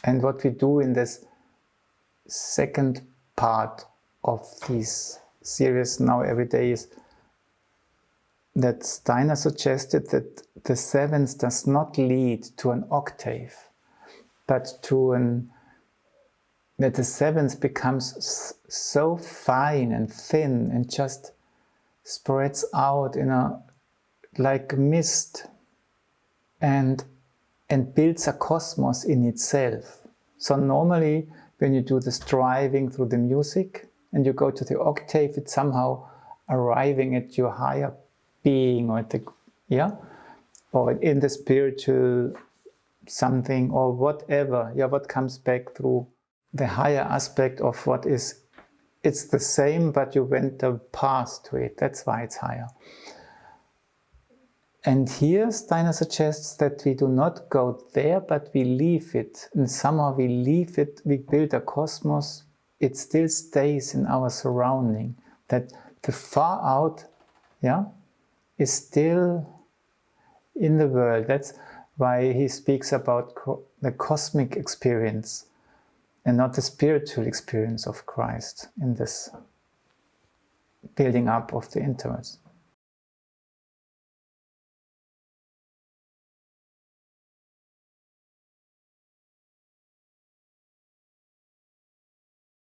And what we do in this second part of this series now every day is that Steiner suggested that the seventh does not lead to an octave, but that the seventh becomes so fine and thin and just spreads out like mist and builds a cosmos in itself. So normally when you do the striving through the music and you go to the octave, it's somehow arriving at your higher being, or or in the spiritual something, or whatever, what comes back through the higher aspect of what is. It's the same, but you went the path to it. That's why it's higher. And here Steiner suggests that we do not go there, but we leave it. And somehow we leave it, we build a cosmos, it still stays in our surrounding. That the far out, is still in the world. That's why he speaks about the cosmic experience and not the spiritual experience of Christ in this building up of the intimates.